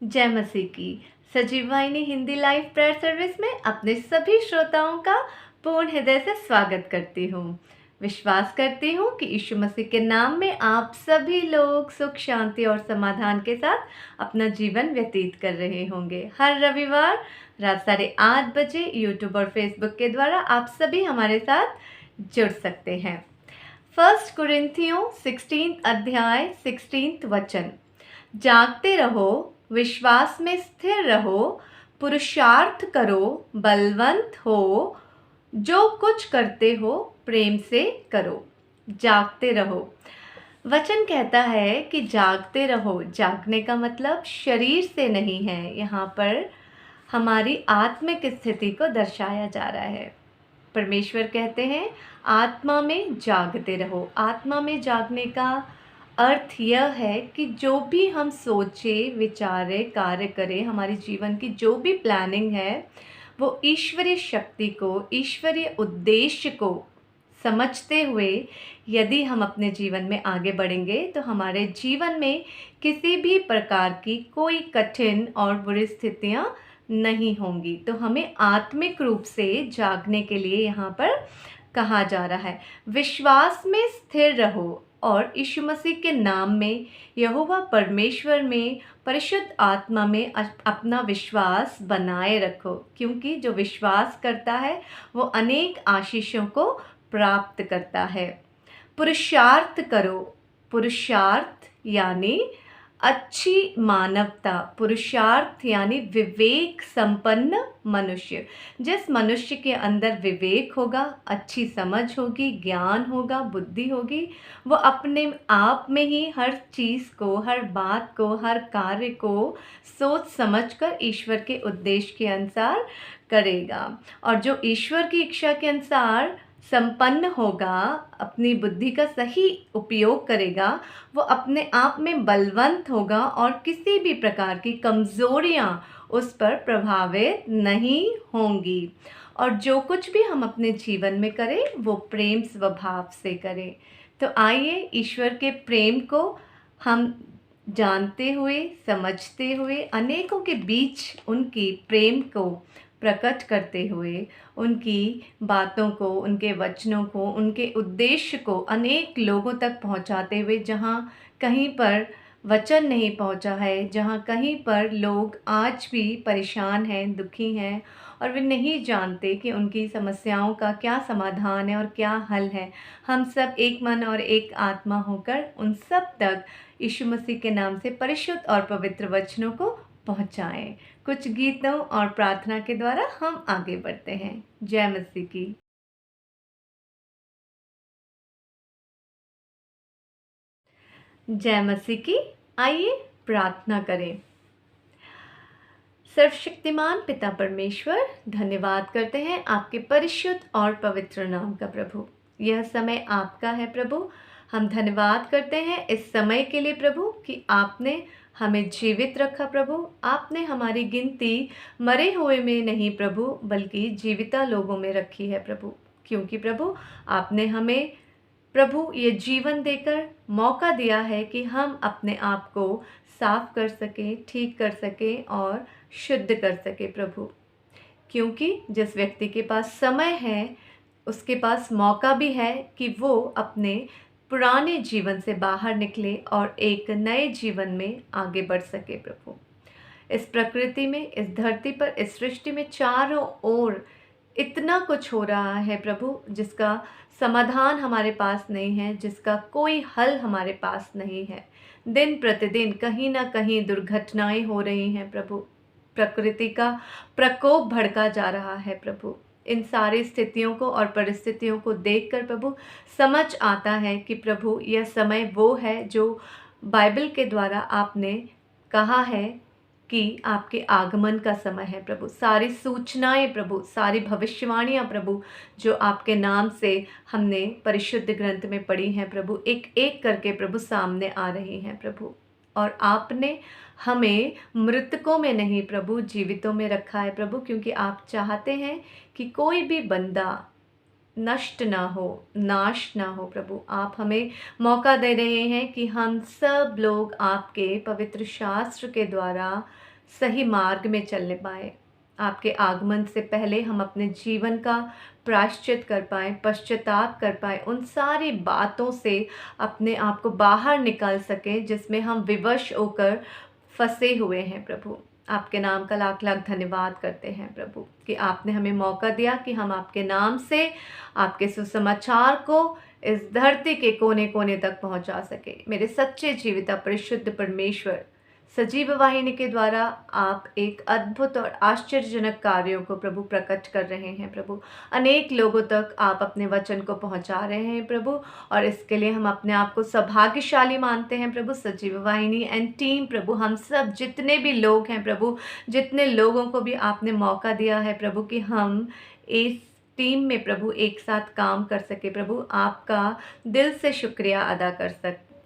जय मसीह की। सजीव वाहिनी हिंदी लाइव प्रेयर सर्विस में अपने सभी श्रोताओं का पूर्ण हृदय से स्वागत करती हूँ। विश्वास करती हूँ कि यीशु मसीह के नाम में आप सभी लोग सुख, शांति और समाधान के साथ अपना जीवन व्यतीत कर रहे होंगे। हर रविवार रात 8:30 बजे यूट्यूब और फेसबुक के द्वारा आप सभी हमारे साथ जुड़ सकते हैं। 1 कुरिन्थियों 16 अध्याय 16 वचन, जागते रहो, विश्वास में स्थिर रहो, पुरुषार्थ करो, बलवंत हो, जो कुछ करते हो प्रेम से करो। जागते रहो। वचन कहता है कि जागते रहो। जागने का मतलब शरीर से नहीं है, यहाँ पर हमारी आत्मिक स्थिति को दर्शाया जा रहा है। परमेश्वर कहते हैं आत्मा में जागते रहो। आत्मा में जागने का अर्थ यह है कि जो भी हम सोचें, विचारें, कार्य करें, हमारे जीवन की जो भी प्लानिंग है वो ईश्वरीय शक्ति को, ईश्वरीय उद्देश्य को समझते हुए यदि हम अपने जीवन में आगे बढ़ेंगे तो हमारे जीवन में किसी भी प्रकार की कोई कठिन और बुरी स्थितियां नहीं होंगी। तो हमें आत्मिक रूप से जागने के लिए यहाँ पर कहा जा रहा है, विश्वास में स्थिर रहो और यीशु मसीह के नाम में, यहोवा परमेश्वर में, परिशुद्ध आत्मा में अपना विश्वास बनाए रखो, क्योंकि जो विश्वास करता है वो अनेक आशीषों को प्राप्त करता है। पुरुषार्थ करो। पुरुषार्थ यानी अच्छी मानवता, पुरुषार्थ यानी विवेक संपन्न मनुष्य। जिस मनुष्य के अंदर विवेक होगा, अच्छी समझ होगी, ज्ञान होगा, बुद्धि होगी, वो अपने आप में ही हर चीज़ को, हर बात को, हर कार्य को सोच समझकर ईश्वर के उद्देश्य के अनुसार करेगा। और जो ईश्वर की इच्छा के अनुसार संपन्न होगा, अपनी बुद्धि का सही उपयोग करेगा, वो अपने आप में बलवंत होगा और किसी भी प्रकार की कमज़ोरियाँ उस पर प्रभावित नहीं होंगी। और जो कुछ भी हम अपने जीवन में करें वो प्रेम स्वभाव से करें। तो आइए ईश्वर के प्रेम को हम जानते हुए, समझते हुए, अनेकों के बीच उनकी प्रेम को प्रकट करते हुए, उनकी बातों को, उनके वचनों को, उनके उद्देश्य को अनेक लोगों तक पहुंचाते हुए, जहां कहीं पर वचन नहीं पहुंचा है, जहां कहीं पर लोग आज भी परेशान हैं, दुखी हैं और वे नहीं जानते कि उनकी समस्याओं का क्या समाधान है और क्या हल है, हम सब एक मन और एक आत्मा होकर उन सब तक यीशु मसीह के नाम से परिशुद्ध और पवित्र वचनों को पहुंचाएं। कुछ गीतों और प्रार्थना के द्वारा हम आगे बढ़ते हैं। जय मसीह की। जय मसीह की। आइए प्रार्थना करें। सर्वशक्तिमान पिता परमेश्वर, धन्यवाद करते हैं आपके परिशुद्ध और पवित्र नाम का प्रभु। यह समय आपका है प्रभु। हम धन्यवाद करते हैं इस समय के लिए प्रभु कि आपने हमें जीवित रखा प्रभु। आपने हमारी गिनती मरे हुए में नहीं प्रभु, बल्कि जीविता लोगों में रखी है प्रभु। क्योंकि प्रभु आपने हमें प्रभु ये जीवन देकर मौका दिया है कि हम अपने आप को साफ कर सकें, ठीक कर सकें और शुद्ध कर सकें प्रभु। क्योंकि जिस व्यक्ति के पास समय है उसके पास मौका भी है कि वो अपने पुराने जीवन से बाहर निकले और एक नए जीवन में आगे बढ़ सके प्रभु। इस प्रकृति में, इस धरती पर, इस सृष्टि में चारों ओर इतना कुछ हो रहा है प्रभु जिसका समाधान हमारे पास नहीं है, जिसका कोई हल हमारे पास नहीं है। दिन प्रतिदिन कहीं ना कहीं दुर्घटनाएं हो रही हैं प्रभु। प्रकृति का प्रकोप भड़का जा रहा है प्रभु। इन सारी स्थितियों को और परिस्थितियों को देखकर प्रभु समझ आता है कि प्रभु यह समय वो है जो बाइबल के द्वारा आपने कहा है कि आपके आगमन का समय है प्रभु। सारी सूचनाएं प्रभु, सारी भविष्यवाणियां प्रभु जो आपके नाम से हमने परिशुद्ध ग्रंथ में पढ़ी हैं प्रभु, एक एक करके प्रभु सामने आ रही हैं प्रभु। और आपने हमें मृतकों में नहीं प्रभु, जीवितों में रखा है प्रभु, क्योंकि आप चाहते हैं कि कोई भी बंदा नष्ट ना हो, नाश ना हो प्रभु। आप हमें मौका दे रहे हैं कि हम सब लोग आपके पवित्र शास्त्र के द्वारा सही मार्ग में चलने पाएँ। आपके आगमन से पहले हम अपने जीवन का प्रायश्चित कर पाएँ, पश्चाताप कर पाएँ, उन सारी बातों से अपने आप को बाहर निकाल सकें जिसमें हम विवश होकर फँसे हुए हैं प्रभु। आपके नाम का लाख-लाख धन्यवाद करते हैं प्रभु कि आपने हमें मौका दिया कि हम आपके नाम से आपके सुसमाचार को इस धरती के कोने-कोने तक पहुँचा सकें। मेरे सच्चे जीवित परिशुद्ध परमेश्वर, सजीव वाहिनी के द्वारा आप एक अद्भुत और आश्चर्यजनक कार्यों को प्रभु प्रकट कर रहे हैं प्रभु। अनेक लोगों तक आप अपने वचन को पहुंचा रहे हैं प्रभु, और इसके लिए हम अपने आप को सौभाग्यशाली मानते हैं प्रभु। सजीव वाहिनी एंड टीम प्रभु, हम सब जितने भी लोग हैं प्रभु, जितने लोगों को भी आपने मौका दिया है प्रभु कि हम इस टीम में प्रभु एक साथ काम कर सके प्रभु, आपका दिल से शुक्रिया अदा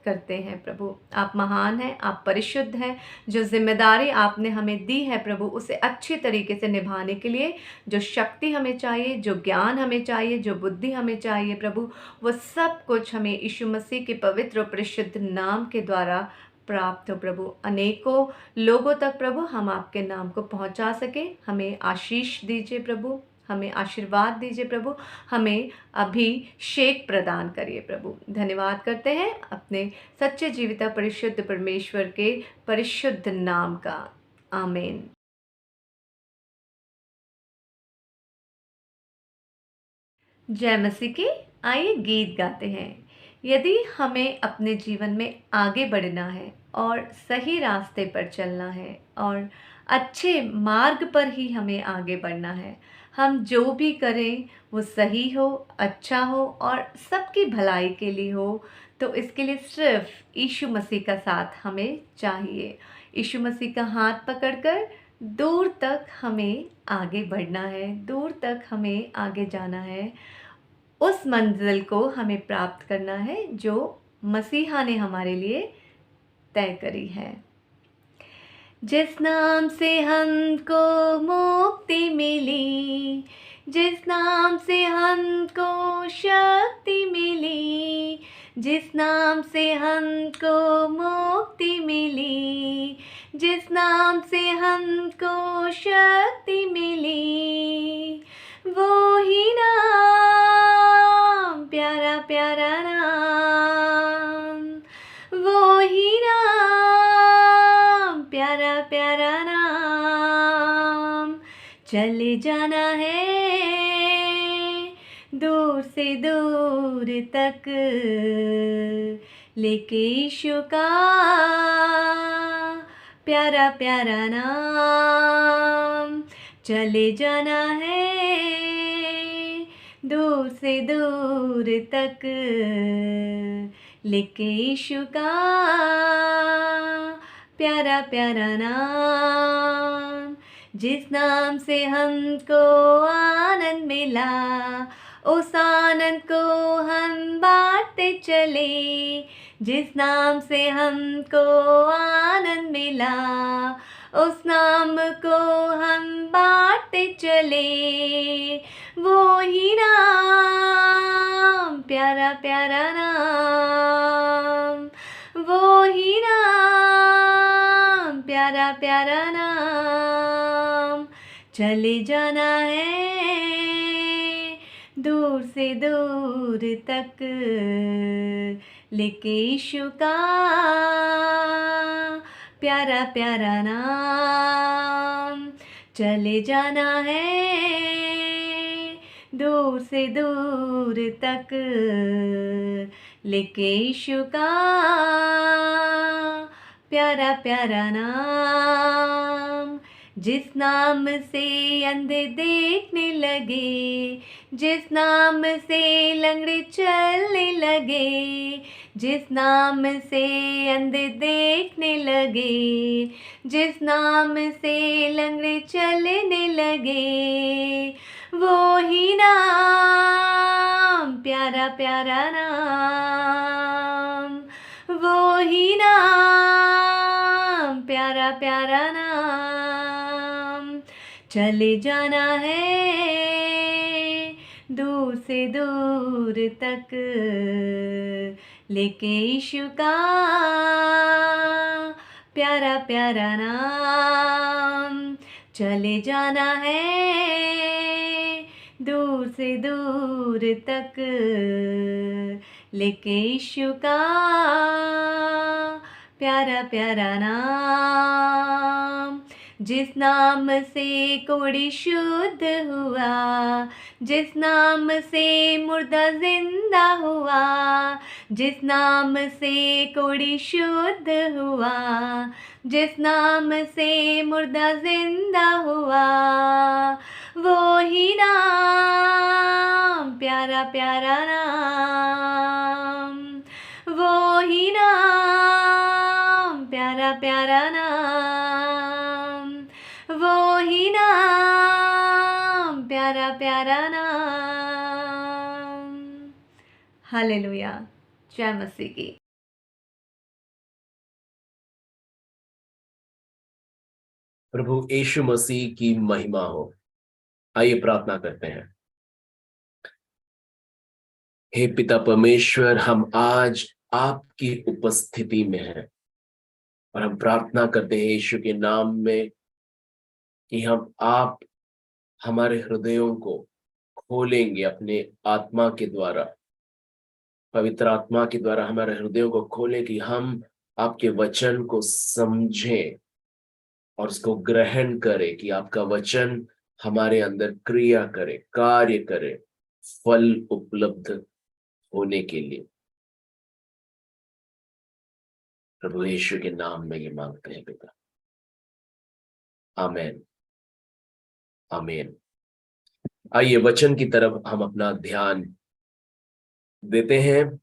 करते हैं प्रभु। आप महान हैं, आप परिशुद्ध हैं। जो जिम्मेदारी आपने हमें दी है प्रभु, उसे अच्छी तरीके से निभाने के लिए जो शक्ति हमें चाहिए, जो ज्ञान हमें चाहिए, जो बुद्धि हमें चाहिए प्रभु, वो सब कुछ हमें यीशु मसीह के पवित्र और परिशुद्ध नाम के द्वारा प्राप्त हो प्रभु। अनेकों लोगों तक प्रभु हम आपके नाम को पहुंचा सके। हमें आशीष दीजिए प्रभु, हमें आशीर्वाद दीजिए प्रभु, हमें अभिषेक प्रदान करिए प्रभु। धन्यवाद करते हैं अपने सच्चे जीविता परिशुद्ध परमेश्वर के परिशुद्ध नाम का। आमीन। जय मसीह की। आइए गीत गाते हैं। यदि हमें अपने जीवन में आगे बढ़ना है और सही रास्ते पर चलना है और अच्छे मार्ग पर ही हमें आगे बढ़ना है, हम जो भी करें वो सही हो, अच्छा हो और सबकी भलाई के लिए हो, तो इसके लिए सिर्फ यीशु मसीह का साथ हमें चाहिए। यीशु मसीह का हाथ पकड़कर दूर तक हमें आगे बढ़ना है, दूर तक हमें आगे जाना है। उस मंजिल को हमें प्राप्त करना है जो मसीहा ने हमारे लिए तय करी है। जिस नाम से हमको मुक्ति मिली, जिस नाम से हमको शक्ति मिली, जिस नाम से हमको मुक्ति मिली, जिस नाम से हमको शक्ति मिली, वो ही नाम, प्यारा प्यारा नाम, वो ही नाम, प्यारा प्यारा नाम। चले जाना है दूर से दूर तक, लेके यीशु का प्यारा प्यारा नाम। चले जाना है दूर से दूर तक, लेके यीशु का प्यारा प्यारा नाम। जिस नाम से हमको आनंद मिला, उस आनंद को हम बांटते चले। जिस नाम से हमको आनंद मिला, उस नाम को हम बांटते चले। वो ही नाम, प्यारा प्यारा नाम, वो ही नाम, प्यारा प्यारा नाम। चले जाना है दूर से दूर तक, लेके यीशु का प्यारा प्यारा नाम। चले जाना है दूर से दूर तक, लेके यीशु का प्यारा प्यारा नाम। जिस नाम से अंधे देखने लगे, जिस नाम से लंगड़े चलने लगे, जिस नाम से अंधे देखने लगे, जिस नाम से लंगड़े चलने लगे, वो ही नाम, प्यारा प्यारा नाम, वो ही नाम, प्यारा प्यारा नाम। चले जाना है दूर से दूर तक, लेके यीशु का प्यारा प्यारा नाम, चले जाना है दूर से दूर तक, लेके यीशु का प्यारा प्यारा नाम। जिस नाम से कोढ़ी शुद्ध हुआ, जिस नाम से मुर्दा जिंदा हुआ, जिस नाम से कोढ़ी शुद्ध हुआ, जिस नाम से मुर्दा जिंदा हुआ, वो ही नाम, प्यारा प्यारा नाम, वो ही नाम, प्यारा प्यारा नाम, वो ही नाम, प्यारा प्यारा नाम। हालेलुया, जय मसीह की। प्रभु यीशु मसीह की महिमा हो। आइए प्रार्थना करते हैं। हे पिता परमेश्वर, हम आज आपकी उपस्थिति में हैं और हम प्रार्थना करते हैं यीशु के नाम में कि आप हमारे हृदयों को खोलेंगे अपने आत्मा के द्वारा, पवित्र आत्मा के द्वारा हमारे हृदयों को खोलें कि हम आपके वचन को समझें और उसको ग्रहण करें, कि आपका वचन हमारे अंदर क्रिया करे, कार्य करे, फल उपलब्ध होने के लिए। प्रभु यीशु के नाम में ये मांगते हैं पिता, आमीन आमीन। आइए वचन की तरफ हम अपना ध्यान देते हैं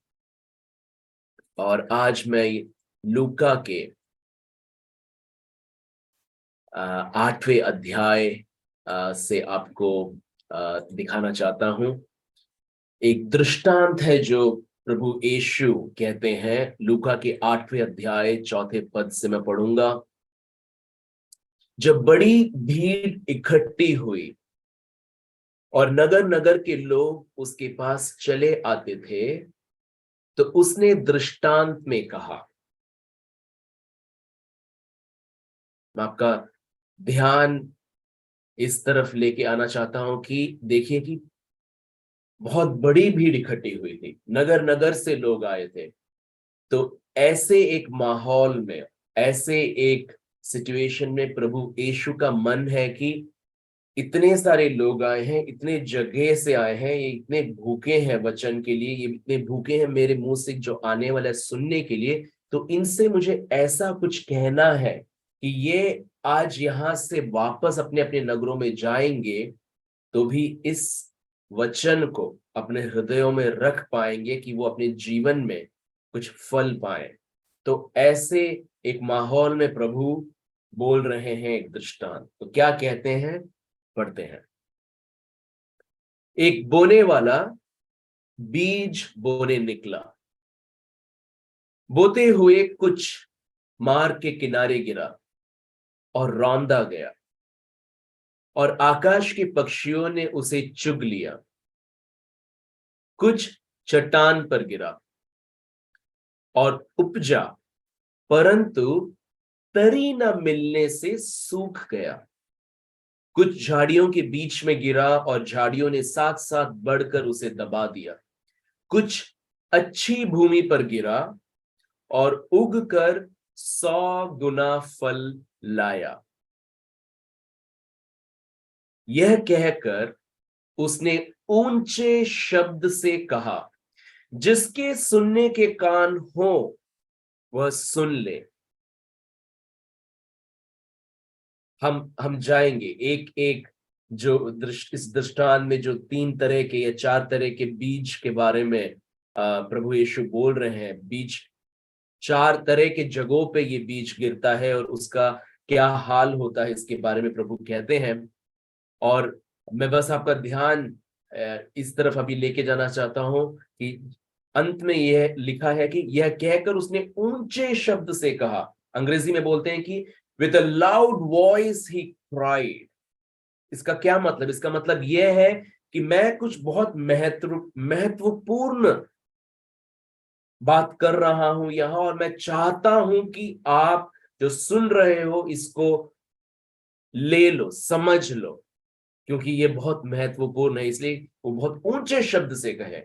और आज मैं लूका के 8वें अध्याय से आपको दिखाना चाहता हूं। एक दृष्टांत है जो प्रभु यीशु कहते हैं। लूका के 8वें अध्याय 4 पद से मैं पढ़ूंगा। जब बड़ी भीड़ इकट्ठी हुई और नगर नगर के लोग उसके पास चले आते थे, तो उसने दृष्टांत में कहा। मैं आपका ध्यान इस तरफ लेके आना चाहता हूं कि देखिए कि बहुत बड़ी भीड़ इकट्ठी हुई थी, नगर नगर से लोग आए थे। तो ऐसे एक माहौल में, ऐसे एक सिचुएशन में प्रभु यीशु का मन है कि इतने सारे लोग आए हैं, इतने जगह से आए हैं, ये इतने भूखे हैं वचन के लिए, ये इतने भूखे हैं मेरे मुंह से जो आने वाला है सुनने के लिए। तो इनसे मुझे ऐसा कुछ कहना है कि ये आज यहां से वापस अपने अपने नगरों में जाएंगे तो भी इस वचन को अपने हृदयों में रख पाएंगे कि वो अपने जीवन में कुछ फल पाए। तो ऐसे एक माहौल में प्रभु बोल रहे हैं एक दृष्टांत। तो क्या कहते हैं, पढ़ते हैं। एक बोने वाला बीज बोने निकला, बोते हुए कुछ मार्ग के किनारे गिरा और रौंदा गया, और आकाश के पक्षियों ने उसे चुग लिया। कुछ चट्टान पर गिरा और उपजा, परंतु तरी न मिलने से सूख गया। कुछ झाड़ियों के बीच में गिरा और झाड़ियों ने साथ साथ बढ़कर उसे दबा दिया। कुछ अच्छी भूमि पर गिरा और उगकर 100 गुना फल लाया। यह कहकर उसने ऊंचे शब्द से कहा, जिसके सुनने के कान हो वह सुन ले। हम जाएंगे एक एक जो इस दृष्टांत में जो 3 तरह के या 4 तरह के बीज के बारे में प्रभु यीशु बोल रहे हैं। बीज 4 तरह के जगहों पे ये बीज गिरता है और उसका क्या हाल होता है इसके बारे में प्रभु कहते हैं। और मैं बस आपका ध्यान इस तरफ अभी लेके जाना चाहता हूं कि अंत में यह लिखा है कि यह कहकर उसने ऊंचे शब्द से कहा। अंग्रेजी में बोलते हैं कि with a loud voice he cried। इसका क्या मतलब? इसका मतलब यह है कि मैं कुछ बहुत महत्वपूर्ण बात कर रहा हूं यहां, और मैं चाहता हूं कि आप जो सुन रहे हो इसको ले लो, समझ लो, क्योंकि ये बहुत महत्वपूर्ण है। इसलिए वो बहुत ऊंचे शब्द से कहे,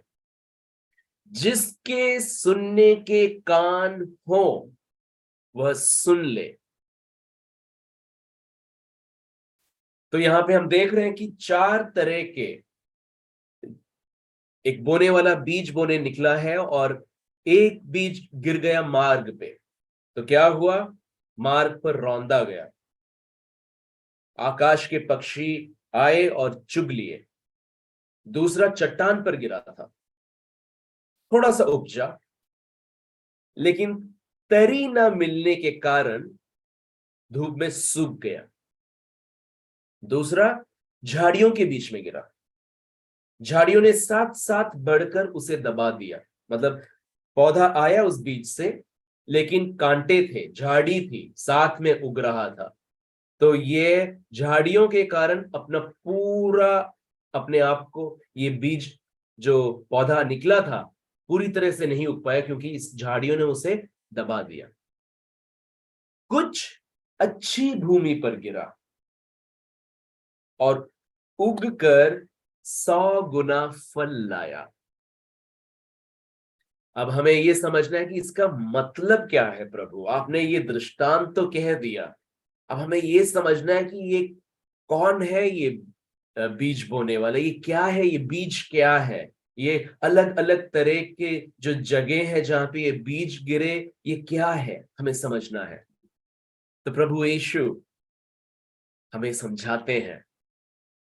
जिसके सुनने के कान हो वह सुन ले। तो यहां पे हम देख रहे हैं कि 4 तरह के, एक बोने वाला बीज बोने निकला है और एक बीज गिर गया मार्ग पे। तो क्या हुआ? मार्ग पर रौंदा गया, आकाश के पक्षी आए और चुग लिए। दूसरा चट्टान पर गिरा था, थोड़ा सा उपजा, लेकिन तरी ना मिलने के कारण धूप में सूख गया। दूसरा झाड़ियों के बीच में गिरा, झाड़ियों ने साथ साथ बढ़कर उसे दबा दिया। मतलब पौधा आया उस बीज से, लेकिन कांटे थे, झाड़ी थी, साथ में उग रहा था। तो ये झाड़ियों के कारण अपना पूरा, अपने आप को, ये बीज जो पौधा निकला था पूरी तरह से नहीं उग पाया, क्योंकि इस झाड़ियों ने उसे दबा दिया। कुछ अच्छी भूमि पर गिरा और उगकर 100 गुना फल लाया। अब हमें यह समझना है कि इसका मतलब क्या है। प्रभु आपने ये दृष्टांत तो कह दिया, अब हमें यह समझना है कि ये कौन है, ये बीज बोने वाला, ये क्या है, ये बीज क्या है। ये अलग अलग तरह के जो जगह है जहां पे ये बीज गिरे, ये क्या है, हमें समझना है। तो प्रभु यीशु हमें समझाते हैं,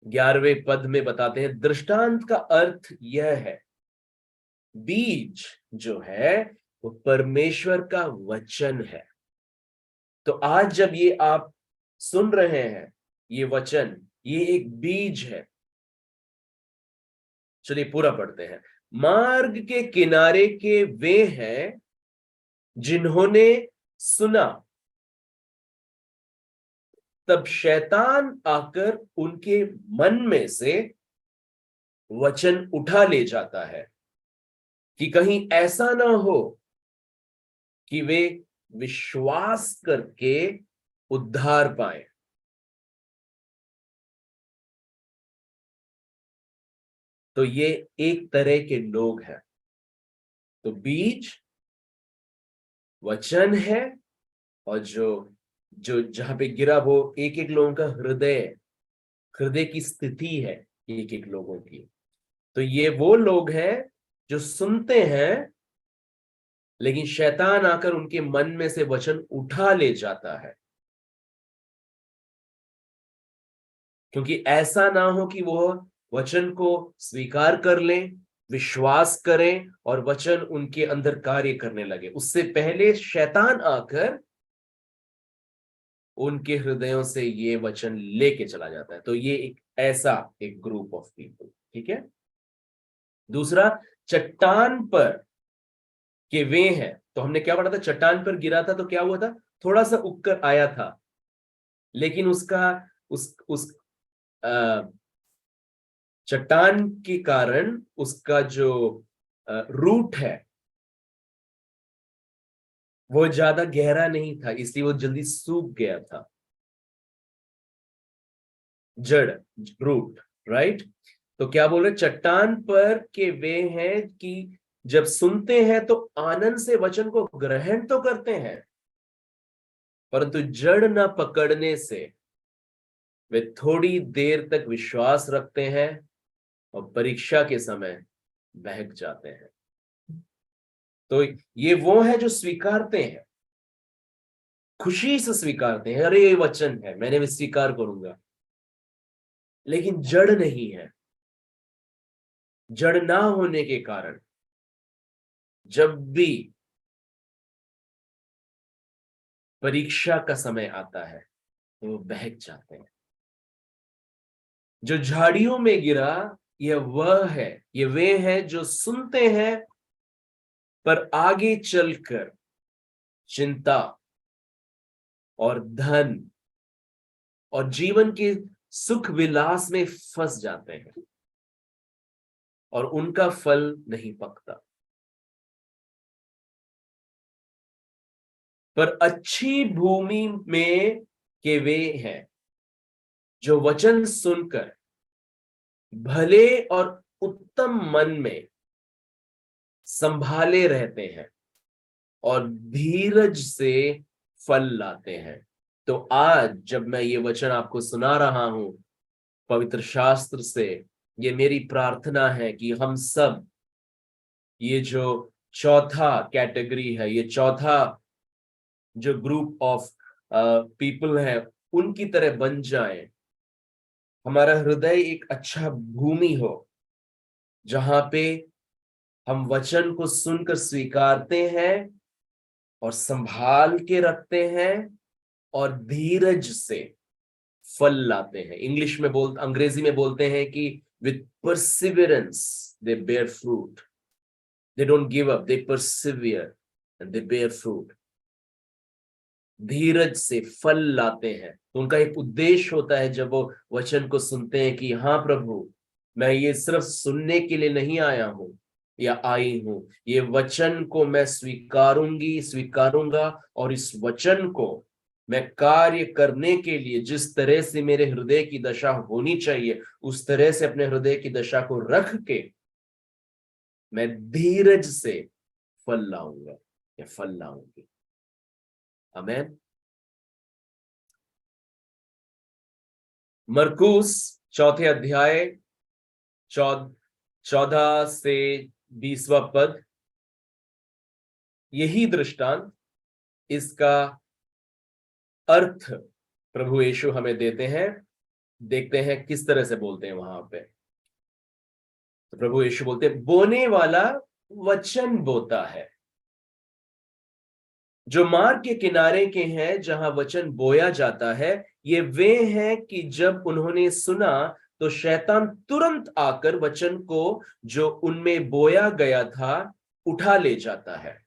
11वें पद में बताते हैं, दृष्टांत का अर्थ यह है, बीज जो है वो परमेश्वर का वचन है। तो आज जब ये आप सुन रहे हैं, ये वचन, ये एक बीज है। चलिए पूरा पढ़ते हैं। मार्ग के किनारे के वे हैं जिन्होंने सुना, तब शैतान आकर उनके मन में से वचन उठा ले जाता है, कि कहीं ऐसा ना हो कि वे विश्वास करके उद्धार पाए। तो ये एक तरह के लोग हैं। तो बीज वचन है, और जो जो जहां पे गिरा वो एक एक लोगों का हृदय, हृदय की स्थिति है एक एक लोगों की। तो ये वो लोग हैं जो सुनते हैं, लेकिन शैतान आकर उनके मन में से वचन उठा ले जाता है, क्योंकि ऐसा ना हो कि वो वचन को स्वीकार कर लें, विश्वास करें और वचन उनके अंदर कार्य करने लगे। उससे पहले शैतान आकर उनके हृदयों से ये वचन लेके चला जाता है। तो ये एक ऐसा एक ग्रुप ऑफ पीपल, ठीक है। दूसरा, चट्टान पर के वे हैं। तो हमने क्या पढ़ा था? चट्टान पर गिरा था तो क्या हुआ था? थोड़ा सा उगकर आया था, लेकिन उसका उस चट्टान के कारण उसका जो रूट है वो ज्यादा गहरा नहीं था, इसलिए वो जल्दी सूख गया था। जड़, रूट, राइट। तो क्या बोल रहे? चट्टान पर के वे हैं कि जब सुनते हैं तो आनंद से वचन को ग्रहण तो करते हैं, परंतु जड़ न पकड़ने से वे थोड़ी देर तक विश्वास रखते हैं और परीक्षा के समय बहक जाते हैं। तो ये वो है जो स्वीकारते हैं, खुशी से स्वीकारते हैं, अरे ये वचन है, मैंने भी स्वीकार करूंगा, लेकिन जड़ नहीं है। जड़ ना होने के कारण जब भी परीक्षा का समय आता है तो वो बहक जाते हैं। जो झाड़ियों में गिरा, यह वह है, ये वे हैं जो सुनते हैं, पर आगे चलकर चिंता और धन और जीवन के सुख विलास में फंस जाते हैं और उनका फल नहीं पकता। पर अच्छी भूमि में के वे हैं जो वचन सुनकर भले और उत्तम मन में संभाले रहते हैं और धीरज से फल लाते हैं। तो आज जब मैं ये वचन आपको सुना रहा हूं पवित्र शास्त्र से, ये मेरी प्रार्थना है कि हम सब ये जो चौथा कैटेगरी है, ये चौथा जो ग्रुप ऑफ पीपल है, उनकी तरह बन जाएं। हमारा हृदय एक अच्छा भूमि हो जहां पे हम वचन को सुनकर स्वीकारते हैं और संभाल के रखते हैं और धीरज से फल लाते हैं। अंग्रेजी में बोलते हैं कि with perseverance they bear fruit, they don't give up, they persevere and they bear fruit. धीरज से फल लाते हैं। तो उनका एक उद्देश्य होता है जब वो वचन को सुनते हैं कि हाँ प्रभु, मैं ये सिर्फ सुनने के लिए नहीं आया हूं या आई हूं, ये वचन को मैं स्वीकारूंगा और इस वचन को मैं कार्य करने के लिए जिस तरह से मेरे हृदय की दशा होनी चाहिए उस तरह से अपने हृदय की दशा को रख के मैं धीरज से फल लाऊंगा या फल लाऊंगी। आमीन। मरकुस चौथे अध्याय 14 से 20वां पद, यही दृष्टांत, इसका अर्थ प्रभु यीशु हमें देते हैं। देखते हैं किस तरह से बोलते हैं वहां पे। तो प्रभु यीशु बोलते हैं, बोने वाला वचन बोता है जो मार्ग के किनारे के हैं जहां वचन बोया जाता है। ये वे हैं कि जब उन्होंने सुना तो शैतान तुरंत आकर वचन को जो उनमें बोया गया था उठा ले जाता है।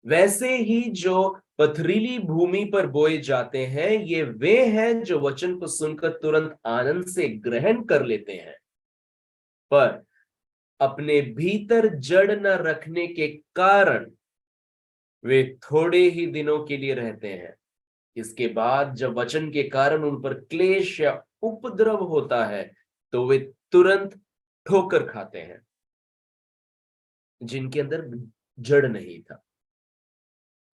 वैसे ही जो पथरीली भूमि पर बोए जाते हैं ये वे हैं जो वचन को सुनकर तुरंत आनंद से ग्रहण कर लेते हैं, पर अपने भीतर जड़ न रखने के कारण वे थोड़े ही दिनों के लिए रहते हैं। इसके बाद जब वचन के कारण उन पर क्लेश या उपद्रव होता है तो वे तुरंत ठोकर खाते हैं, जिनके अंदर जड़ नहीं था।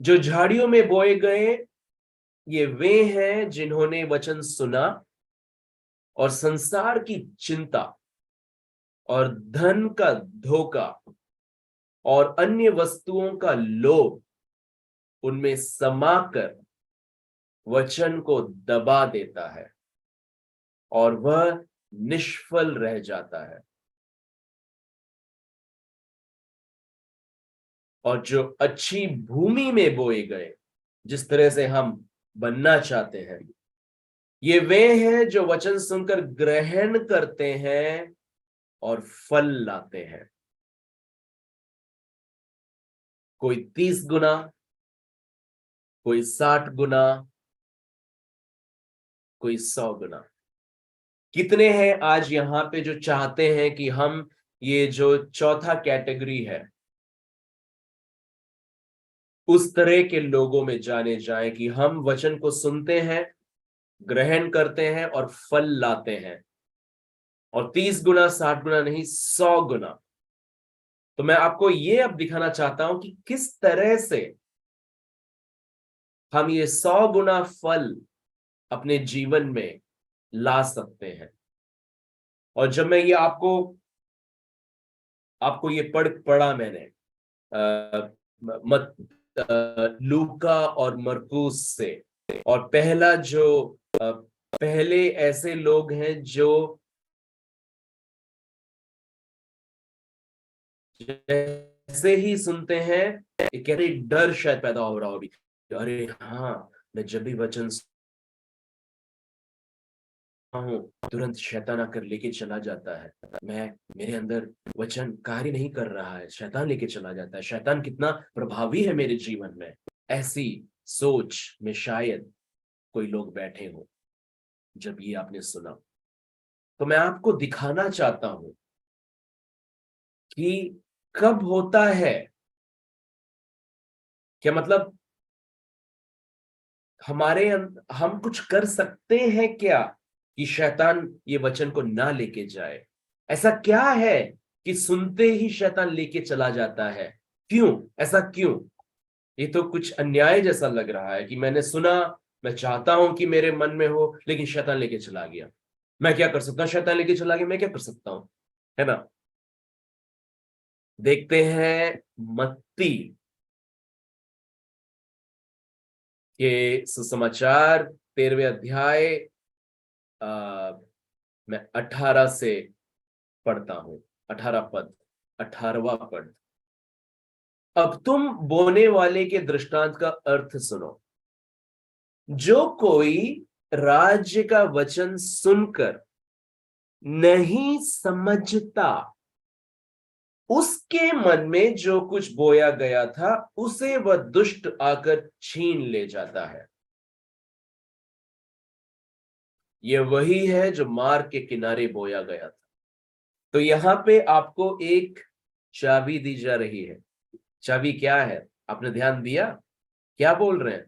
जो झाड़ियों में बोए गए ये वे हैं जिन्होंने वचन सुना और संसार की चिंता और धन का धोखा और अन्य वस्तुओं का लोभ उनमें समाकर वचन को दबा देता है और वह निष्फल रह जाता है। और जो अच्छी भूमि में बोए गए, जिस तरह से हम बनना चाहते हैं, ये वे हैं जो वचन सुनकर ग्रहण करते हैं और फल लाते हैं। कोई 30 गुना, कोई 60 गुना, कोई 100 गुना। कितने हैं आज यहां पे जो चाहते हैं कि हम ये जो चौथा कैटेगरी है उस तरह के लोगों में जाने जाएं कि हम वचन को सुनते हैं, ग्रहण करते हैं और फल लाते हैं, और 30 गुना 60 गुना नहीं, 100 गुना। तो मैं आपको ये अब दिखाना चाहता हूं कि किस तरह से हम ये 100 गुना फल अपने जीवन में ला सकते हैं। और जब मैं ये आपको ये पढ़ा मैंने मत लूका और मरकुस से, और पहला जो पहले ऐसे लोग हैं जो जैसे ही सुनते हैं ये कहते डर शायद पैदा हो रहा होगी, अरे हाँ, मैं जब भी वचन हूं तुरंत शैतान आकर लेके चला जाता है, मेरे अंदर वचन कार्य नहीं कर रहा है, शैतान लेके चला जाता है, शैतान कितना प्रभावी है मेरे जीवन में। ऐसी सोच में शायद कोई लोग बैठे हो जब ये आपने सुना। तो मैं आपको दिखाना चाहता हूं कि कब होता है, क्या मतलब हम कुछ कर सकते हैं क्या कि शैतान ये वचन को ना लेके जाए? ऐसा क्या है कि सुनते ही शैतान लेके चला जाता है? क्यों? ऐसा क्यों? ये तो कुछ अन्याय जैसा लग रहा है कि मैंने सुना, मैं चाहता हूं कि मेरे मन में हो, लेकिन शैतान लेके चला गया। मैं क्या कर सकता हूं? शैतान लेके चला गया, मैं क्या कर सकता हूं? है ना? देखते हैं मत्ती के सुसमाचार 13वें अध्याय, मैं 18 से पढ़ता हूं। 18 पद, 18वां पद। अब तुम बोने वाले के दृष्टांत का अर्थ सुनो। जो कोई राज्य का वचन सुनकर नहीं समझता, उसके मन में जो कुछ बोया गया था उसे वह दुष्ट आकर छीन ले जाता है। यह वही है जो मार्ग के किनारे बोया गया था। तो यहां पे आपको एक चाबी दी जा रही है। चाबी क्या है? आपने ध्यान दिया? क्या बोल रहे हैं?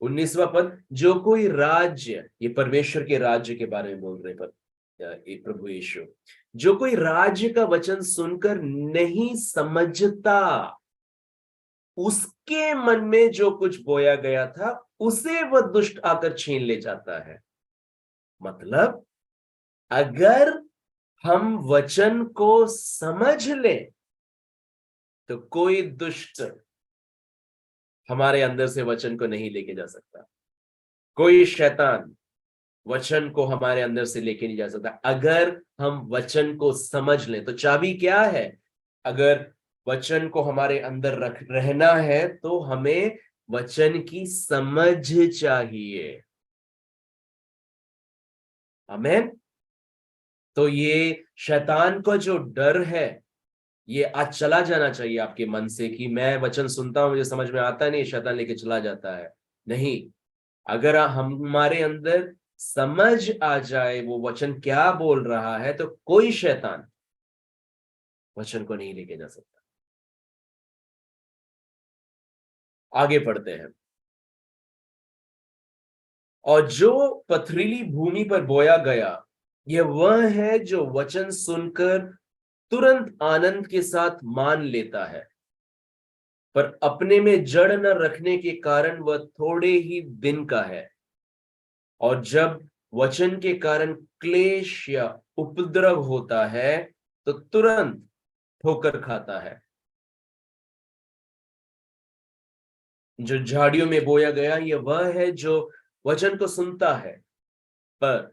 19वां पद, जो कोई राज्य, ये परमेश्वर के राज्य के बारे में बोल रहे पर ये प्रभु यीशु, जो कोई राज्य का वचन सुनकर नहीं समझता, उसके मन में जो कुछ बोया गया था उसे वह दुष्ट आकर छीन ले जाता है। मतलब अगर हम वचन को समझ लें तो कोई दुष्ट हमारे अंदर से वचन को नहीं लेके जा सकता। कोई शैतान वचन को हमारे अंदर से लेके नहीं जा सकता अगर हम वचन को समझ लें। तो चाबी क्या है? अगर वचन को हमारे अंदर रख रहना है तो हमें वचन की समझ चाहिए। आमीन। तो ये शैतान का जो डर है ये आज चला जाना चाहिए आपके मन से कि मैं वचन सुनता हूं, मुझे समझ में आता नहीं, शैतान लेके चला जाता है। नहीं, अगर हमारे अंदर समझ आ जाए वो वचन क्या बोल रहा है तो कोई शैतान वचन को नहीं लेके जा सकता। आगे पढ़ते हैं। और जो पथरीली भूमि पर बोया गया, यह वह है जो वचन सुनकर तुरंत आनंद के साथ मान लेता है, पर अपने में जड़ न रखने के कारण वह थोड़े ही दिन का है, और जब वचन के कारण क्लेश या उपद्रव होता है तो तुरंत ठोकर खाता है। जो झाड़ियों में बोया गया यह वह है जो वचन को सुनता है, पर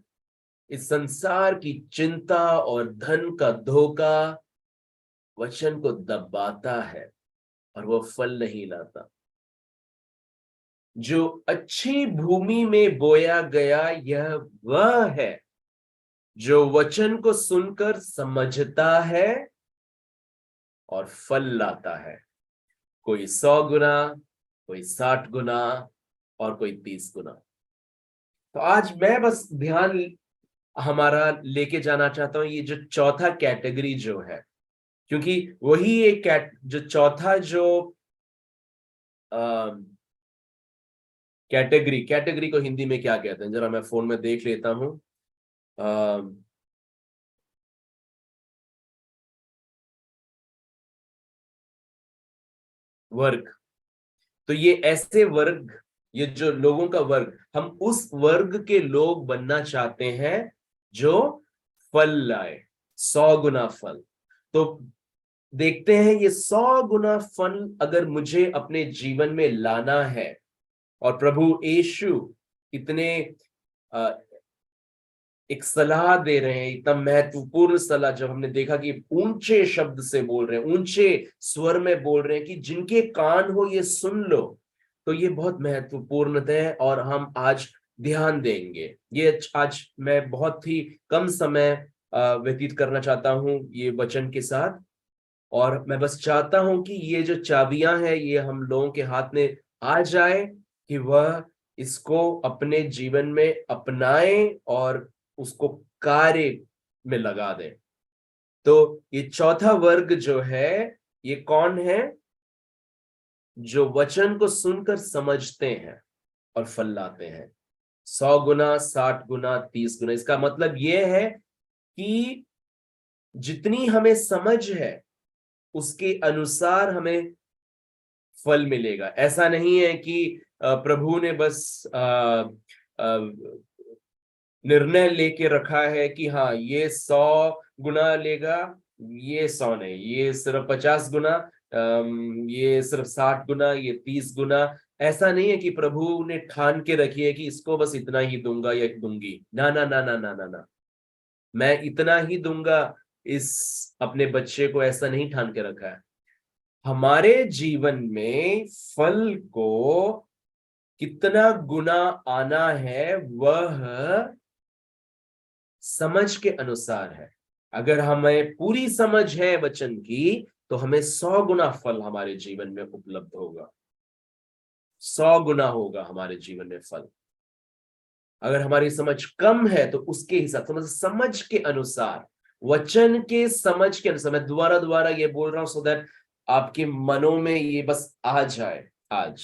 इस संसार की चिंता और धन का धोखा वचन को दबाता है और वह फल नहीं लाता। जो अच्छी भूमि में बोया गया यह वह है जो वचन को सुनकर समझता है और फल लाता है। कोई 100 गुना, कोई 60 गुना और कोई 30 गुना। तो आज मैं बस ध्यान हमारा लेके जाना चाहता हूं ये जो चौथा कैटेगरी जो है, क्योंकि वही एक जो चौथा जो कैटेगरी को हिंदी में क्या कहते हैं, जरा मैं फोन में देख लेता हूं। वर्ग। तो ये ऐसे वर्ग, ये जो लोगों का वर्ग, हम उस वर्ग के लोग बनना चाहते हैं जो फल लाए, 100 गुना फल। तो देखते हैं ये 100 गुना फल अगर मुझे अपने जीवन में लाना है, और प्रभु यीशु इतने एक सलाह दे रहे हैं, इतना महत्वपूर्ण सलाह, जब हमने देखा कि ऊंचे शब्द से बोल रहे हैं, ऊंचे स्वर में बोल रहे हैं कि जिनके कान हो ये सुन लो, तो ये बहुत महत्वपूर्ण है और हम आज ध्यान देंगे। ये आज मैं बहुत ही कम समय व्यतीत करना चाहता हूं ये वचन के साथ, और मैं बस चाहता हूं कि ये जो चाबियां हैं ये हम लोगों के हाथ में आ जाए कि वह इसको अपने जीवन में अपनाएं और उसको कार्य में लगा दें। तो ये चौथा वर्ग जो है ये कौन है? जो वचन को सुनकर समझते हैं। और फल लाते हैं। 100 गुना, 60 गुना, 30 गुना। इसका मतलब यह है कि जितनी हमें समझ है उसके अनुसार हमें फल मिलेगा। ऐसा नहीं है कि प्रभु ने बस निर्णय लेके रखा है कि हाँ ये 100 गुना लेगा, ये 100 नहीं, ये सिर्फ 50 गुना, ये सिर्फ 60 गुना, ये 30 गुना। ऐसा नहीं है कि प्रभु ने ठान के रखी है कि इसको बस इतना ही दूंगा या दूंगी। ना ना ना ना ना ना ना, मैं इतना ही दूंगा इस अपने बच्चे को, ऐसा नहीं ठान के रखा है। हमारे जीवन में फल को कितना गुना आना है वह समझ के अनुसार है। अगर हमें पूरी समझ है वचन की तो हमें 100 गुना फल हमारे जीवन में उपलब्ध होगा। 100 गुना होगा हमारे जीवन में फल। अगर हमारी समझ कम है तो उसके हिसाब से, मतलब समझ के अनुसार, वचन के समझ के अनुसार। मैं दोबारा दोबारा ये बोल रहा हूं सो दैट आपके मनों में ये बस आ जाए आज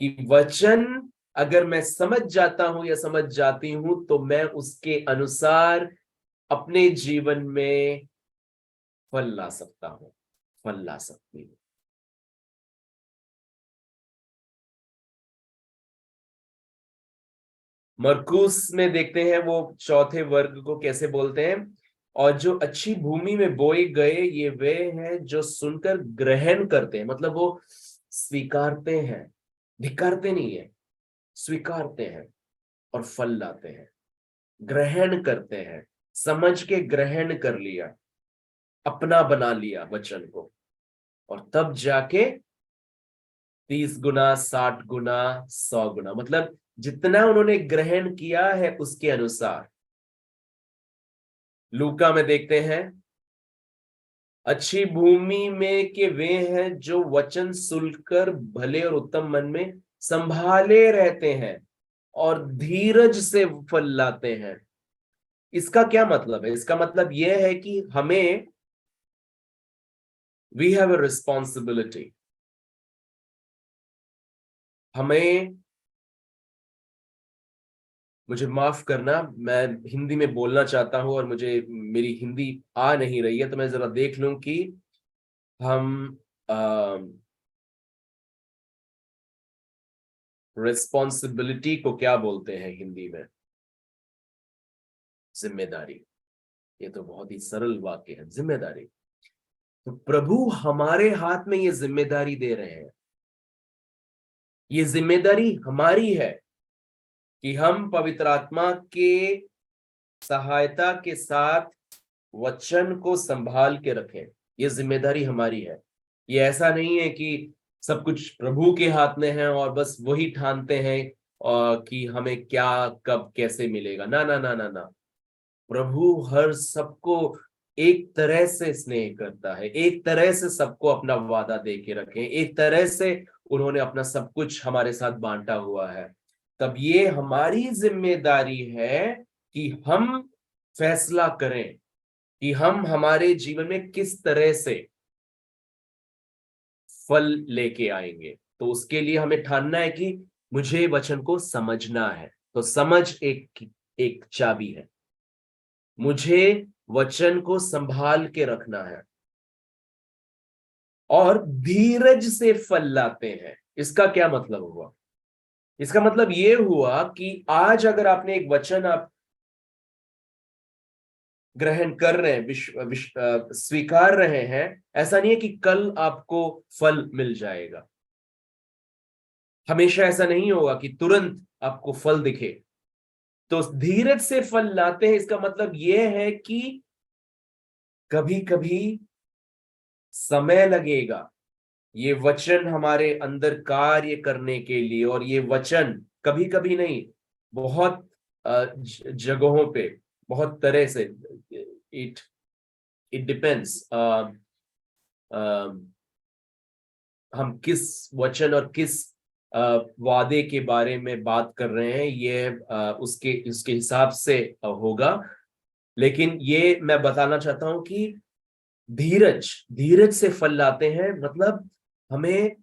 कि वचन अगर मैं समझ जाता हूं या समझ जाती हूं तो मैं उसके अनुसार अपने जीवन में फल ला सकता हूं, फल ला सकती हूं। मरकुस में देखते हैं वो चौथे वर्ग को कैसे बोलते हैं। और जो अच्छी भूमि में बोए गए ये वे हैं जो सुनकर ग्रहण करते हैं, मतलब वो स्वीकारते हैं, धिक्कारते नहीं है, स्वीकारते हैं और फल लाते हैं। ग्रहण करते हैं, समझ के ग्रहण कर लिया, अपना बना लिया वचन को, और तब जाके 30 गुना, 60 गुना, 100 गुना, मतलब जितना उन्होंने ग्रहण किया है उसके अनुसार। लूका में देखते हैं अच्छी भूमि में के वे हैं जो वचन सुनकर भले और उत्तम मन में संभाले रहते हैं और धीरज से फल लाते हैं। इसका क्या मतलब है? इसका मतलब यह है कि हमें, वी हैव अ रिस्पॉन्सिबिलिटी। हमें, मुझे माफ करना, मैं हिंदी में बोलना चाहता हूं और मुझे मेरी हिंदी आ नहीं रही है, तो मैं जरा देख लूं कि हम रिस्पॉन्सिबिलिटी को क्या बोलते हैं हिंदी में। जिम्मेदारी, ये तो बहुत ही सरल वाक्य है, जिम्मेदारी। तो प्रभु हमारे हाथ में ये जिम्मेदारी दे रहे हैं। ये जिम्मेदारी हमारी है कि हम पवित्र आत्मा के सहायता के साथ वचन को संभाल के रखें। ये जिम्मेदारी हमारी है। ये ऐसा नहीं है कि सब कुछ प्रभु के हाथ में है और बस वही ठानते हैं और कि हमें क्या कब कैसे मिलेगा। ना ना ना ना ना, प्रभु हर सबको एक तरह से स्नेह करता है, एक तरह से सबको अपना वादा दे के रखे, एक तरह से उन्होंने अपना सब कुछ हमारे साथ बांटा हुआ है। तब ये हमारी जिम्मेदारी है कि हम फैसला करें कि हम हमारे जीवन में किस तरह से फल लेके आएंगे। तो उसके लिए हमें ठानना है कि मुझे वचन को समझना है। तो समझ एक एक चाबी है। मुझे वचन को संभाल के रखना है और धीरज से फल लाते हैं। इसका क्या मतलब हुआ? इसका मतलब ये हुआ कि आज अगर आपने एक वचन आप ग्रहण कर रहे हैं, स्वीकार रहे हैं, ऐसा नहीं है कि कल आपको फल मिल जाएगा। हमेशा ऐसा नहीं होगा कि तुरंत आपको फल दिखे। तो धीरज से फल लाते हैं, इसका मतलब यह है कि कभी कभी समय लगेगा ये वचन हमारे अंदर कार्य करने के लिए। और ये वचन कभी कभी नहीं, बहुत जगहों पे, बहुत तरह से, इट इट डिपेंड्स हम किस वचन और किस वादे के बारे में बात कर रहे हैं, ये उसके उसके हिसाब से होगा। लेकिन ये मैं बताना चाहता हूं कि धीरज, धीरज से फल लाते हैं, मतलब हमें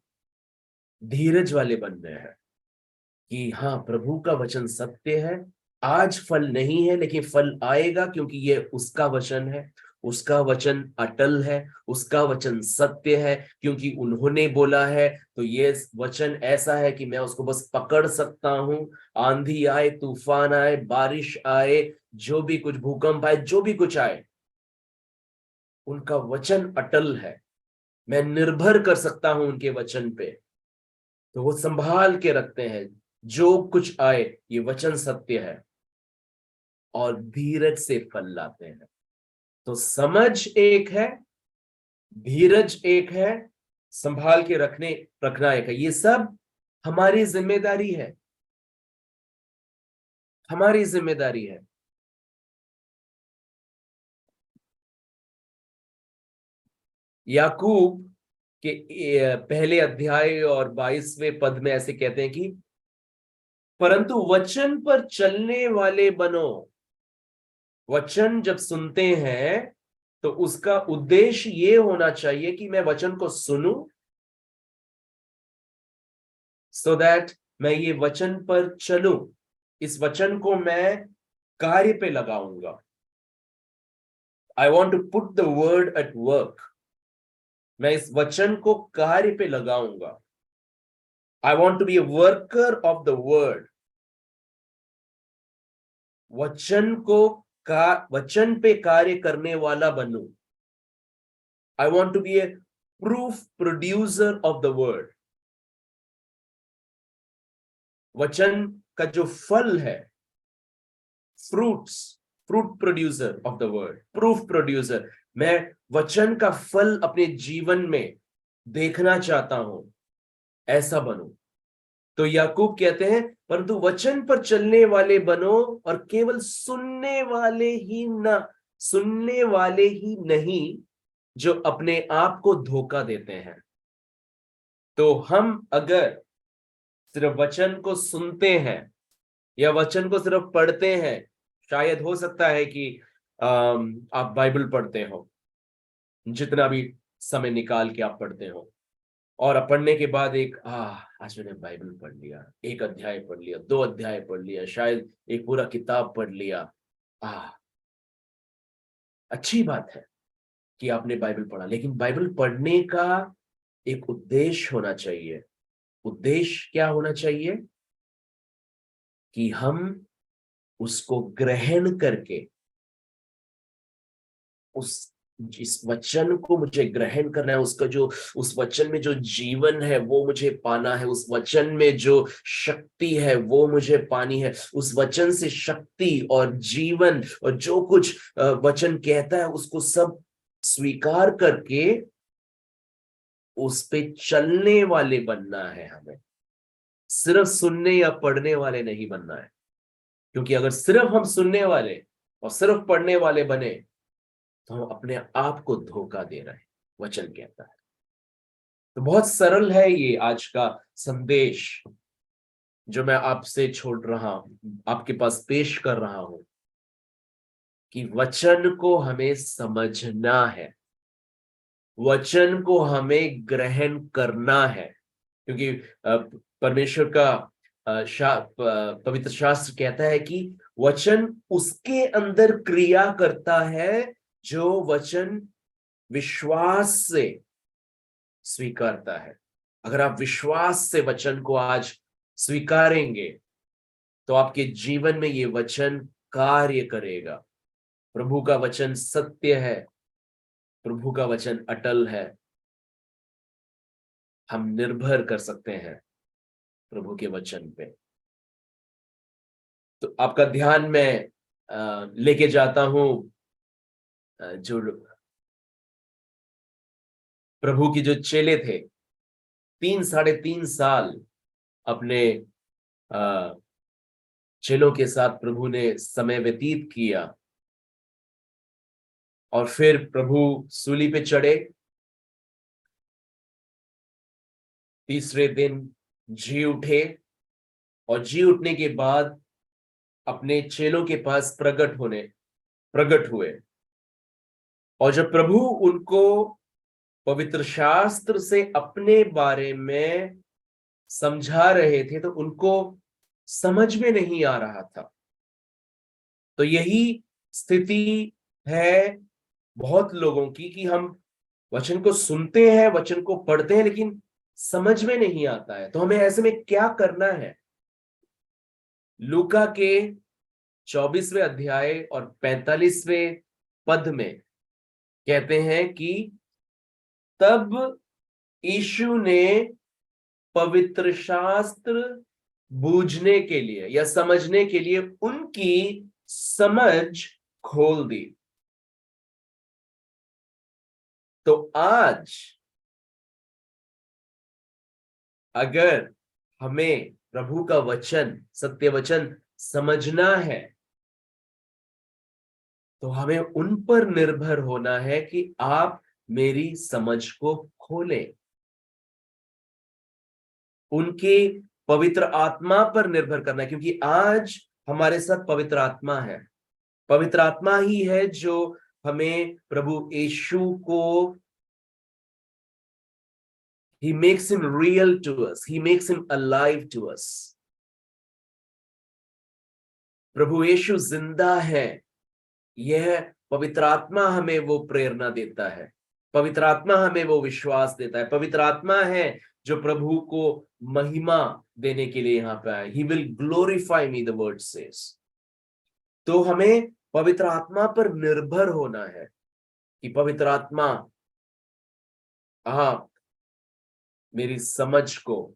धीरज वाले बनने हैं कि हाँ, प्रभु का वचन सत्य है। आज फल नहीं है लेकिन फल आएगा, क्योंकि ये उसका वचन है, उसका वचन अटल है, उसका वचन सत्य है, क्योंकि उन्होंने बोला है। तो ये वचन ऐसा है कि मैं उसको बस पकड़ सकता हूं। आंधी आए, तूफान आए, बारिश आए, जो भी कुछ, भूकंप आए, जो भी कुछ आए, उनका वचन अटल है। मैं निर्भर कर सकता हूं उनके वचन पे। तो वो संभाल के रखते हैं, जो कुछ आए ये वचन सत्य है, और धीरज से फल लाते हैं। तो समझ एक है, धीरज एक है, संभाल के रखना एक है। ये सब हमारी जिम्मेदारी है, हमारी जिम्मेदारी है। याकूब के पहले अध्याय और 22वें पद में ऐसे कहते हैं कि परंतु वचन पर चलने वाले बनो। वचन जब सुनते हैं तो उसका उद्देश्य ये होना चाहिए कि मैं वचन को सुनूं, सो दैट मैं ये वचन पर चलूं, इस वचन को मैं कार्य पे लगाऊंगा। I want to put the word at work. मैं इस वचन को कार्य पे लगाऊंगा। I want to be a worker of the word. वचन पे कार्य करने वाला बनूं। I want to be a proof producer of the word. वचन का जो फल है, fruits, fruit producer of the word, proof producer, मैं वचन का फल अपने जीवन में देखना चाहता हूं, ऐसा बनूं। तो याकूब कहते हैं परंतु वचन पर चलने वाले बनो, और केवल सुनने वाले ही नहीं जो अपने आप को धोखा देते हैं। तो हम अगर सिर्फ वचन को सुनते हैं या वचन को सिर्फ पढ़ते हैं, शायद हो सकता है कि आप बाइबल पढ़ते हो, जितना भी समय निकाल के आप पढ़ते हो, और पढ़ने के बाद आज मैंने बाइबल पढ़ लिया, एक अध्याय पढ़ लिया, 2 अध्याय पढ़ लिया, शायद एक पूरा किताब पढ़ लिया। अच्छी बात है कि आपने बाइबल पढ़ा, लेकिन बाइबल पढ़ने का एक उद्देश्य होना चाहिए। उद्देश्य क्या होना चाहिए? कि हम उसको ग्रहण करके, उस जिस वचन को मुझे ग्रहण करना है, उसका जो, उस वचन में जो जीवन है वो मुझे पाना है, उस वचन में जो शक्ति है वो मुझे पानी है, उस वचन से शक्ति और जीवन और जो कुछ वचन कहता है उसको सब स्वीकार करके उस पे चलने वाले बनना है। हमें सिर्फ सुनने या पढ़ने वाले नहीं बनना है, क्योंकि अगर सिर्फ हम सुनने वाले और सिर्फ पढ़ने वाले बने तो हम अपने आप को धोखा दे रहे हैं, वचन कहता है। तो बहुत सरल है ये आज का संदेश जो मैं आपसे छोड़ रहा हूं, आपके पास पेश कर रहा हूं, कि वचन को हमें समझना है, वचन को हमें ग्रहण करना है, क्योंकि परमेश्वर का पवित्र शास्त्र कहता है कि वचन उसके अंदर क्रिया करता है जो वचन विश्वास से स्वीकारता है। अगर आप विश्वास से वचन को आज स्वीकारेंगे तो आपके जीवन में ये वचन कार्य करेगा। प्रभु का वचन सत्य है, प्रभु का वचन अटल है। हम निर्भर कर सकते हैं प्रभु के वचन पे। तो आपका ध्यान मैं लेके जाता हूं जो प्रभु की जो चेले थे, 3 साढ़े 3 साल अपने चेलों के साथ प्रभु ने समय व्यतीत किया, और फिर प्रभु सूली पे चढ़े, तीसरे दिन जी उठे, और जी उठने के बाद अपने चेलों के पास प्रकट हुए। और जब प्रभु उनको पवित्र शास्त्र से अपने बारे में समझा रहे थे तो उनको समझ में नहीं आ रहा था। तो यही स्थिति है बहुत लोगों की कि हम वचन को सुनते हैं, वचन को पढ़ते हैं, लेकिन समझ में नहीं आता है। तो हमें ऐसे में क्या करना है? लूका के 24वें अध्याय और 45वें पद में कहते हैं कि तब यीशु ने पवित्र शास्त्र बूझने के लिए या समझने के लिए उनकी समझ खोल दी। तो आज अगर हमें प्रभु का वचन, सत्य वचन समझना है, तो हमें उन पर निर्भर होना है कि आप मेरी समझ को खोलें। उनके पवित्र आत्मा पर निर्भर करना है, क्योंकि आज हमारे साथ पवित्र आत्मा है। पवित्र आत्मा ही है जो हमें प्रभु यीशु को, he makes him real to us, he makes him alive to us। प्रभु यीशु जिंदा है, यह पवित्र आत्मा हमें वो प्रेरणा देता है, पवित्र आत्मा हमें वो विश्वास देता है, पवित्र आत्मा है जो प्रभु को महिमा देने के लिए यहाँ पे आए। He will glorify me, the word says। तो हमें पवित्र आत्मा पर निर्भर होना है कि पवित्र आत्मा आप मेरी समझ को,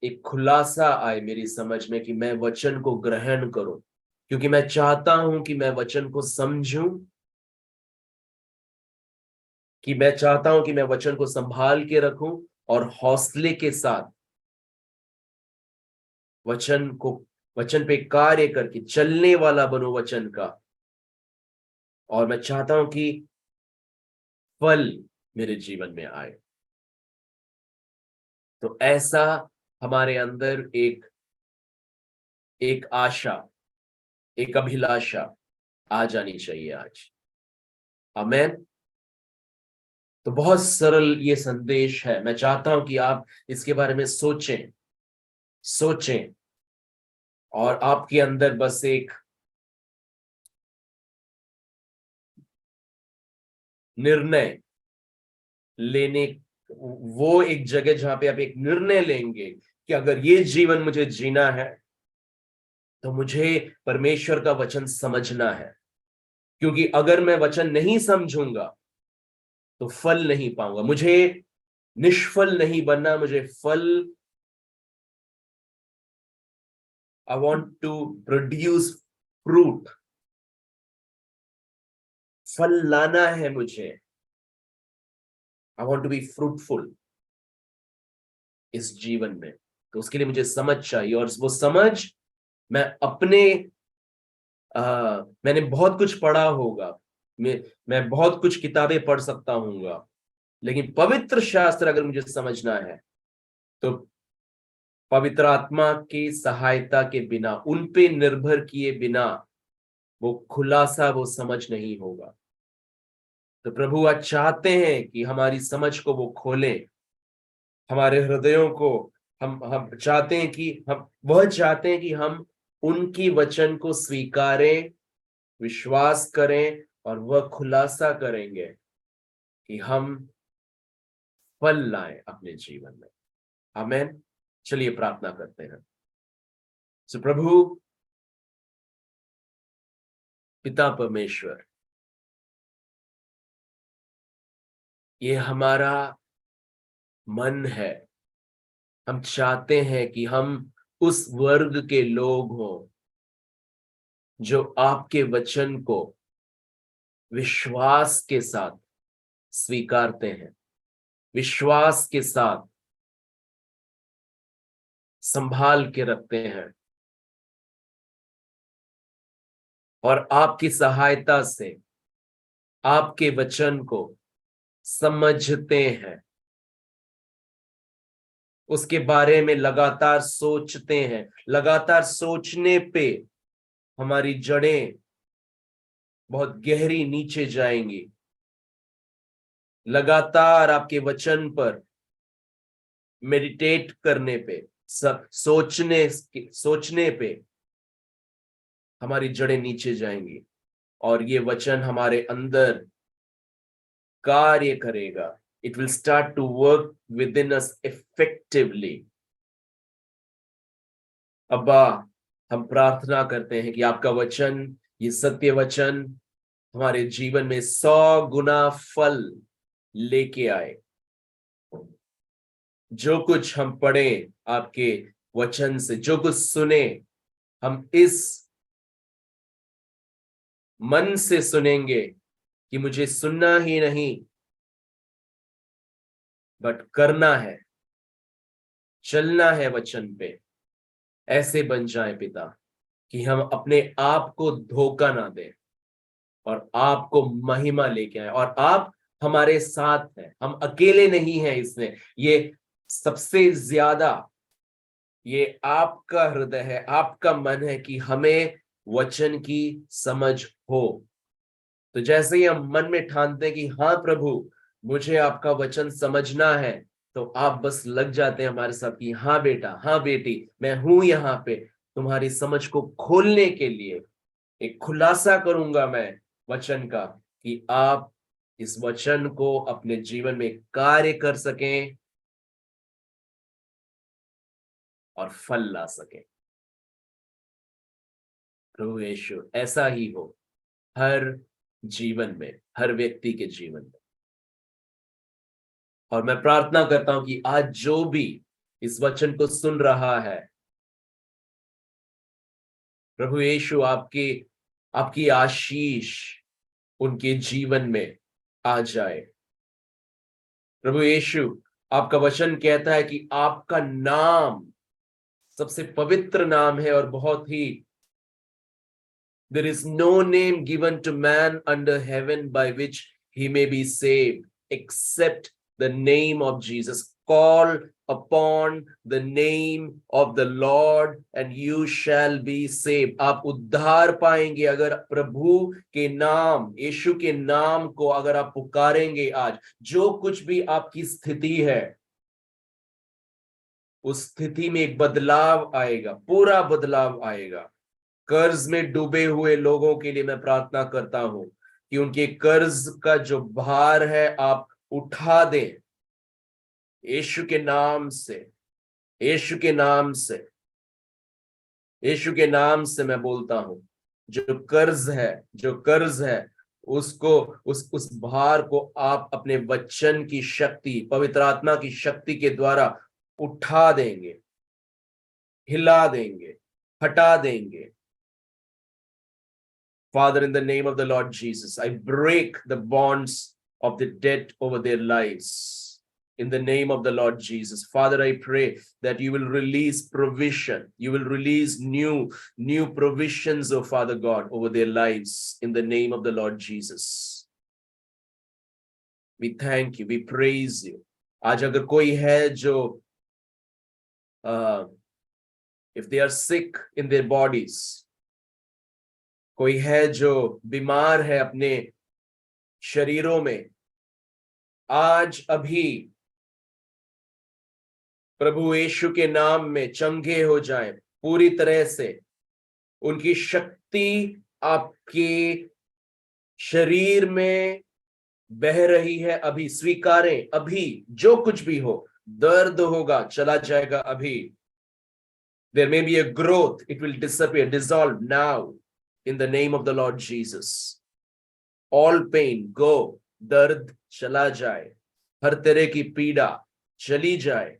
एक खुलासा आए मेरी समझ में कि मैं वचन को ग्रहण करूं, क्योंकि मैं चाहता हूं कि मैं वचन को समझूं, कि मैं चाहता हूं कि मैं वचन को संभाल के रखूं और हौसले के साथ वचन पे कार्य करके चलने वाला बनूं वचन का। और मैं चाहता हूं कि फल मेरे जीवन में आए। तो ऐसा हमारे अंदर एक आशा, एक अभिलाषा आ जानी चाहिए आज। आमेन। तो बहुत सरल ये संदेश है। मैं चाहता हूं कि आप इसके बारे में सोचें और आपके अंदर बस एक निर्णय लेने, वो एक जगह जहां पे आप एक निर्णय लेंगे कि अगर ये जीवन मुझे जीना है तो मुझे परमेश्वर का वचन समझना है, क्योंकि अगर मैं वचन नहीं समझूंगा तो फल नहीं पाऊंगा। मुझे निष्फल नहीं बनना, मुझे फल, I want to produce fruit, फल लाना है मुझे। I want to be fruitful इस जीवन में। तो उसके लिए मुझे समझ चाहिए, और वो समझ मैं अपने मैंने बहुत कुछ पढ़ा होगा, मैं बहुत कुछ किताबें पढ़ सकता हूँगा, लेकिन पवित्र शास्त्र अगर मुझे समझना है तो पवित्र आत्मा की सहायता के बिना, उन पे निर्भर किए बिना वो खुलासा, वो समझ नहीं होगा। तो प्रभु आज चाहते हैं कि हमारी समझ को वो खोलें, हमारे हृदयों को। हम चाहते हैं कि वह चाहते हैं कि हम उनकी वचन को स्वीकारें, विश्वास करें, और वह खुलासा करेंगे कि हम फल लाएं अपने जीवन में। आमेन। चलिए प्रार्थना करते हैं। सो प्रभु पिता परमेश्वर, ये हमारा मन है, हम चाहते हैं कि हम उस वर्ग के लोग हों जो आपके वचन को विश्वास के साथ स्वीकारते हैं, विश्वास के साथ संभाल के रखते हैं, और आपकी सहायता से आपके वचन को समझते हैं, उसके बारे में लगातार सोचते हैं। लगातार सोचने पे हमारी जड़ें बहुत गहरी नीचे जाएंगी। लगातार आपके वचन पर मेडिटेट करने पे सब सोचने पे हमारी जड़ें नीचे जाएंगी और ये वचन हमारे अंदर कार्य करेगा. It will start to work within us effectively. अब्बा, हम प्रार्थना करते हैं कि आपका वचन, ये सत्य वचन हमारे जीवन में 100 गुना फल लेके आए. जो कुछ हम पढ़े आपके वचन से, जो कुछ सुने, हम इस मन से सुनेंगे कि मुझे सुनना ही नहीं बट करना है, चलना है वचन पे. ऐसे बन जाए पिता कि हम अपने आप को धोखा ना दें और आपको महिमा लेके आए. और आप हमारे साथ हैं, हम अकेले नहीं हैं इसमें. ये सबसे ज्यादा ये आपका हृदय है, आपका मन है कि हमें वचन की समझ हो. तो जैसे ही हम मन में ठानते हैं कि हाँ प्रभु, मुझे आपका वचन समझना है, तो आप बस लग जाते हैं हमारे साथ कि हाँ बेटा, हाँ बेटी, मैं हूं यहाँ पे तुम्हारी समझ को खोलने के लिए. एक खुलासा करूंगा मैं वचन का कि आप इस वचन को अपने जीवन में कार्य कर सकें और फल ला सकें. प्रभु यीशु, ऐसा ही हो हर जीवन में, हर व्यक्ति के जीवन में. और मैं प्रार्थना करता हूं कि आज जो भी इस वचन को सुन रहा है, प्रभु यीशु आपकी आपकी आशीष उनके जीवन में आ जाए. प्रभु यीशु, आपका वचन कहता है कि आपका नाम सबसे पवित्र नाम है और बहुत ही there is no name given to man under heaven by which he may be saved except the name of Jesus. Call upon the name of the Lord and you shall be saved. आप उद्धार पाएंगे अगर प्रभु के नाम, यीशु के नाम को अगर आप पुकारेंगे. आज जो कुछ भी आपकी स्थिति है, उस स्थिति में एक बदलाव आएगा, पूरा बदलाव आएगा. कर्ज में डूबे हुए लोगों के लिए मैं प्रार्थना करता हूं कि उनके कर्ज का जो भार है आप उठा दें यीशु के नाम से. यीशु के नाम से, यीशु के नाम से मैं बोलता हूं, जो कर्ज है उसको, उस भार को आप अपने वचन की शक्ति, पवित्र आत्मा की शक्ति के द्वारा उठा देंगे, हिला देंगे, हटा देंगे. Father, in the name of the Lord Jesus, I break the bonds of the debt over their lives. In the name of the Lord Jesus, Father, I pray that you will release provision. You will release new provisions, oh Father God, over their lives. In the name of the Lord Jesus. We thank you. We praise you. आज अगर कोई है जो if they are sick in their bodies, कोई है जो बीमार है अपने शरीरों में, आज अभी प्रभु यीशु के नाम में चंगे हो जाएं पूरी तरह से. उनकी शक्ति आपके शरीर में बह रही है अभी. स्वीकारें अभी. जो कुछ भी हो, दर्द होगा चला जाएगा अभी. There may be a growth, it will disappear, dissolve now in the name of the Lord Jesus. All pain go. दर्द चला जाए, हर तरह की पीड़ा चली जाए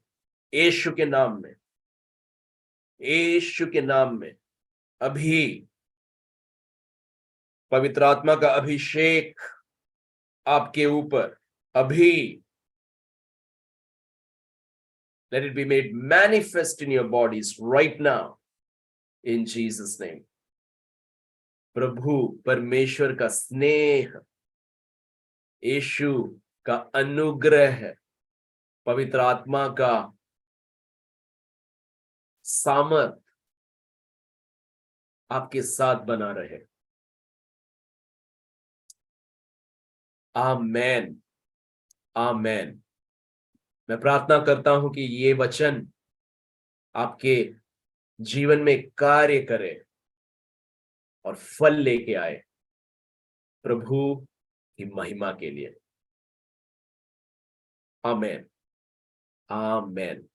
यीशु के नाम में. यीशु के नाम में अभी पवित्र आत्मा का अभिषेक आपके ऊपर अभी. Let it be made manifest in your bodies right now in Jesus name. प्रभु परमेश्वर का स्नेह, यीशु का अनुग्रह, पवित्र आत्मा का सामर्थ आपके साथ बना रहे. आमेन, आमेन. मैं प्रार्थना करता हूं कि ये वचन आपके जीवन में कार्य करे और फल लेके आए प्रभु की महिमा के लिए। आमेन, आमेन।